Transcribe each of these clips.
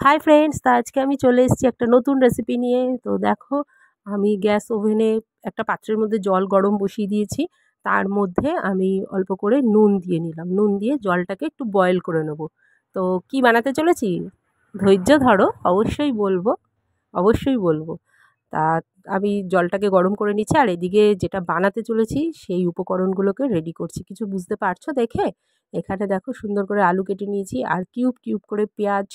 Hi friends, তা আজকে আমি চলে এসেছি একটা নতুন রেসিপি নিয়ে। তো দেখো, আমি গ্যাস ওভেনে একটা পাত্রের মধ্যে জল গরম বসিয়ে দিয়েছি। তার মধ্যে আমি অল্প করে নুন দিয়ে নিলাম। নুন দিয়ে জলটাকে একটু বয়েল করে নেব। তো কি বানাতে চলেছি, ধৈর্য ধরো, অবশ্যই বলবো, অবশ্যই বলবো। তা আমি জলটাকে গরম করে নিচ্ছি, আর এদিকে যেটা বানাতে চলেছি সেই উপকরণগুলোকে রেডি করছি। কিছু বুঝতে পারছো দেখে? এখানে দেখো, সুন্দর করে আলু কেটে নিয়েছি, আর কিউব কিউব করে পেঁয়াজ,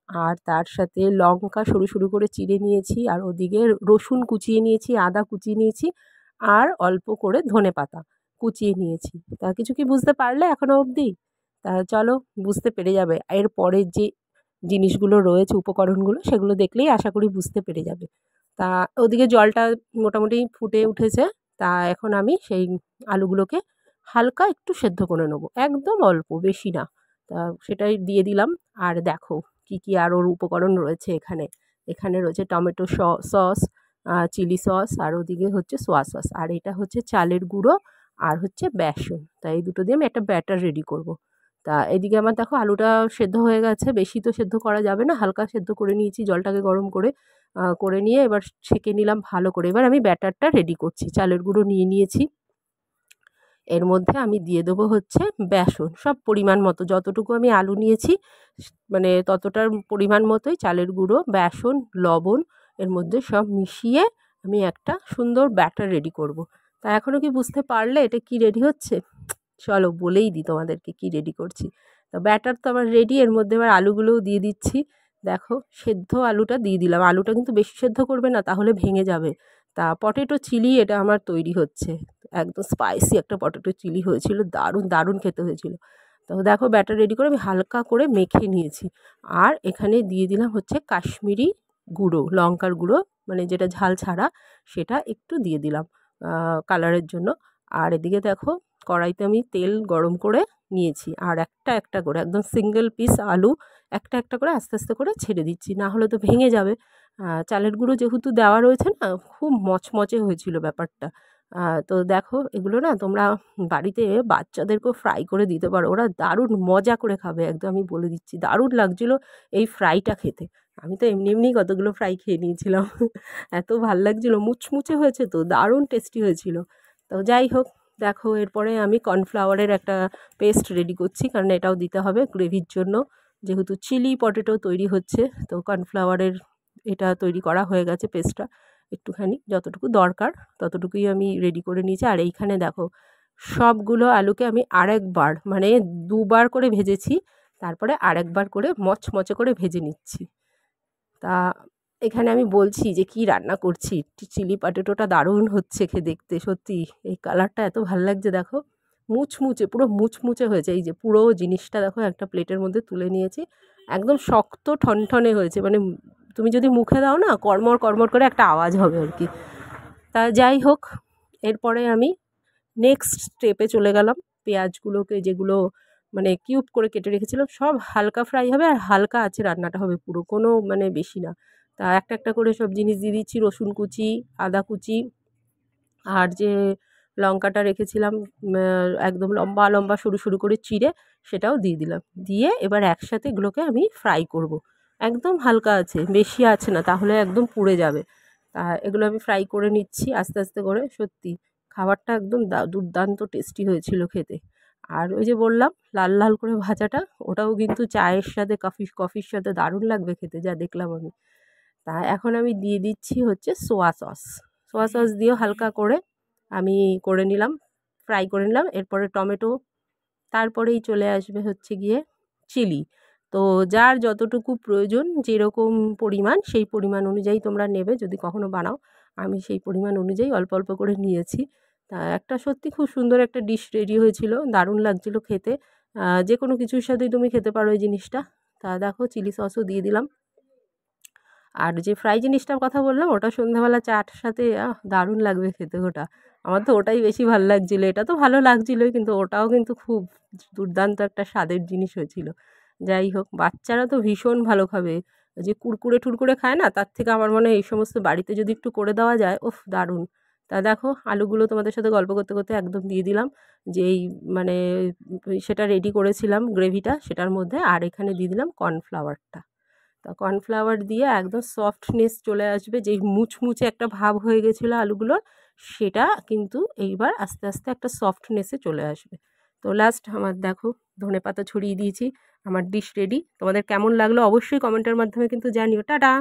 আর তার সাথে লঙ্কা সরু সরু করে চিড়ে নিয়েছি, আর ওদিকে রসুন কুচিয়ে নিয়েছি, আদা কুচিয়ে নিয়েছি, আর অল্প করে ধনেপাতা কুচিয়ে নিয়েছি। তা কিছু কি বুঝতে পারলে এখনো অবধি? তা চলো, বুঝতে পেরে যাবে। এরপরে যে জিনিসগুলো রয়েছে, উপকরণগুলো, সেগুলো দেখলেই আশা করি বুঝতে পেরে যাবে। তা ওদিকে জলটা মোটামুটি ফুটে উঠেছে। তা এখন আমি সেই আলুগুলোকে হালকা একটু সেদ্ধ করে নেবো, একদম অল্প, বেশি না। তা সেটাই দিয়ে দিলাম। আর দেখো কি কি আর ওর উপকরণ রয়েছে এখানে। এখানে রয়েছে টমেটো সস, চিলি সস, আর ওদিকে হচ্ছে সোয়া সস, আর এটা হচ্ছে চালের গুঁড়ো, আর হচ্ছে বেসন। তা এই দুটো দিয়ে আমি একটা ব্যাটার রেডি করব। তা এদিকে আমার দেখো আলুটা সেদ্ধ হয়ে গেছে, বেশি তো সেদ্ধ করা যাবে না, হালকা সেদ্ধ করে নিয়েছি জলটাকে গরম করে। করে নিয়ে এবার ছেঁকে নিলাম ভালো করে। এবার আমি ব্যাটারটা রেডি করছি। চালের গুঁড়ো নিয়ে নিয়েছি, এর মধ্যে আমি দিয়ে দেবো হচ্ছে বেসন, সব পরিমাণ মতো, যতটুকু আমি আলু নিয়েছি মানে ততটার পরিমাণ মতোই চালের গুঁড়ো, বেসন, লবণ, এর মধ্যে সব মিশিয়ে আমি একটা সুন্দর ব্যাটার রেডি করব। তা এখনও কি বুঝতে পারলে এটা কি রেডি হচ্ছে? চলো বলেই দিই তোমাদেরকে কি রেডি করছি। তো ব্যাটার তো আমার রেডি, এর মধ্যে এবার আলুগুলোও দিয়ে দিচ্ছি। দেখো, সেদ্ধ আলুটা দিয়ে দিলাম। আলুটা কিন্তু বেশি সেদ্ধ করবে না, তাহলে ভেঙে যাবে। তা পটেটো চিলি এটা আমার তৈরি হচ্ছে। একদম স্পাইসি একটা পটেটো চিলি হয়েছিল, দারুণ দারুণ খেতে হয়েছিল। তো দেখো, ব্যাটার রেডি করে আমি হালকা করে মেখে নিয়েছি। আর এখানে দিয়ে দিলাম হচ্ছে কাশ্মীরি গুঁড়ো, লঙ্কার গুঁড়ো, মানে যেটা ঝাল ছাড়া, সেটা একটু দিয়ে দিলাম কালারের জন্য। আর এদিকে দেখো, কড়াইতে আমি তেল গরম করে নিয়েছি, আর একটা একটা করে একদম সিঙ্গেল পিস আলু একটা একটা করে আস্তে আস্তে করে ছেড়ে দিচ্ছি, না হলে তো ভেঙে যাবে। চালের গুঁড়ো যেহেতু দেওয়া রয়েছে না, খুব মচমচে হয়েছিল ব্যাপারটা। তো দেখো, এগুলো না তোমরা বাড়িতে বাচ্চাদেরকেও ফ্রাই করে দিতে পারো, ওরা দারুণ মজা করে খাবে, একদম আমি বলে দিচ্ছি, দারুণ লাগছিলো এই ফ্রাইটা খেতে। আমি তো এমনি এমনি কতগুলো ফ্রাই খেয়ে নিয়েছিলাম। এত ভাল লাগছিলো, মুচমুচে হয়েছে, তো দারুণ টেস্টি হয়েছিল। তো যাই হোক, দেখো এরপরে আমি কর্নফ্লাওয়ারের একটা পেস্ট রেডি করছি, কারণ এটাও দিতে হবে গ্রেভির জন্য, যেহেতু চিলি পটেটো তৈরি হচ্ছে। তো কর্নফ্লাওয়ারের এটা তৈরি করা হয়ে গেছে পেস্টটা, একটুখানি যতটুকু দরকার ততটুকুই আমি রেডি করে নিয়েছি। আর এইখানে দেখো, সবগুলো আলুকে আমি আরেকবার, মানে দুবার করে ভেজেছি, তারপরে আরেকবার করে মচমচে করে ভেজে নিচ্ছি। তা এখানে আমি বলছি যে কি রান্না করছি, চিলি পটেটোটা দারুণ হচ্ছে দেখতে, সত্যি এই কালারটা এত ভাল লাগছে। দেখো, মুচমুচে, পুরো মুচমুচে হয়েছে। এই যে পুরো জিনিসটা দেখো, একটা প্লেটের মধ্যে তুলে নিয়েছি, একদম শক্ত ঠনঠনে হয়েছে, মানে তুমি যদি মুখে দাও না, কড়মড় কড়মড় করে একটা আওয়াজ হবে আর কি। তা যাই হোক, এরপরে আমি নেক্সট স্টেপে চলে গেলাম। পেঁয়াজগুলোকে, যেগুলো মানে কিউব করে কেটে রেখেছিলাম, সব হালকা ফ্রাই হবে, আর হালকা আছে রান্নাটা হবে, পুরো কোনো মানে বেশি না। তা একটা একটা করে সব জিনিস দিয়ে দিচ্ছি, রসুন কুচি, আদা কুচি, আর যে লঙ্কাটা রেখেছিলাম একদম লম্বা লম্বা সরু সরু করে চিড়ে, সেটাও দিয়ে দিলাম। দিয়ে এবার একসাথে এগুলোকে আমি ফ্রাই করব। একদম হালকা আছে, বেশি আছে না, তাহলে একদম পুড়ে যাবে। তা এগুলো আমি ফ্রাই করে নিচ্ছি আস্তে আস্তে করে। সত্যি খাবারটা একদম দুর্দান্ত টেস্টি হয়েছিল খেতে। আর ওই যে বললাম, লাল লাল করে ভাজাটা, ওটাও কিন্তু চায়ের সাথে, কফির সাথে দারুণ লাগবে খেতে, যা দেখলাম আমি। তা এখন আমি দিয়ে দিচ্ছি হচ্ছে সোয়া সস। সোয়া সস দিয়েও হালকা করে আমি করে নিলাম, ফ্রাই করে নিলাম। এরপরে টমেটো, তারপরেই চলে আসবে হচ্ছে গিয়ে চিলি। তো যার যতটুকু প্রয়োজন, যেরকম পরিমাণ, সেই পরিমাণ অনুযায়ী তোমরা নেবে যদি কখনো বানাও। আমি সেই পরিমাণ অনুযায়ী অল্প অল্প করে নিয়েছি। তা একটা সত্যি খুব সুন্দর একটা ডিশ রেডি হয়েছিল, দারুণ লাগছিল খেতে। যে কোনো কিছুর সাথেই তুমি খেতে পারো এই জিনিসটা। তা দেখো, চিলি সসও দিয়ে দিলাম। আর যে ফ্রাই জিনিসটার কথা বললাম, ওটা সন্ধ্যাবেলা চাটার সাথে দারুণ লাগবে খেতে ওটা। আমার তো ওটাই বেশি ভালো লাগছিলো, এটা তো ভালো লাগছিলোই, কিন্তু ওটাও কিন্তু খুব দুর্দান্ত একটা স্বাদের জিনিস হয়েছিল। যাই হোক, বাচ্চারা তো ভীষণ ভালো খাবে। যে কুরকুরে টুরকুরে খায় না, তার থেকে আমার মনে হয় এই সমস্ত বাড়িতে যদি একটু করে দেওয়া যায়, ওফ দারুণ। তা দেখো, আলুগুলো তোমাদের সাথে গল্প করতে করতে একদম দিয়ে দিলাম, যেই মানে সেটা রেডি করেছিলাম গ্রেভিটা, সেটার মধ্যে, আর এখানে দিয়ে দিলাম কর্নফ্লাওয়ারটা। তা তা কর্নফ্লাওয়ার দিয়ে একদম সফটনেস চলে আসবে, যেই মুচমুচে একটা ভাব হয়ে গেছিলো আলুগুলোর, সেটা কিন্তু এইবার আস্তে আস্তে একটা সফটনেসে চলে আসবে। তো লাস্ট আমার দেখো ধনেপাতা ছড়িয়ে দিয়েছি, আমার ডিশ রেডি। তোমাদের কেমন লাগলো অবশ্যই কমেন্টের মাধ্যমে কিন্তু জানিও। টাটা।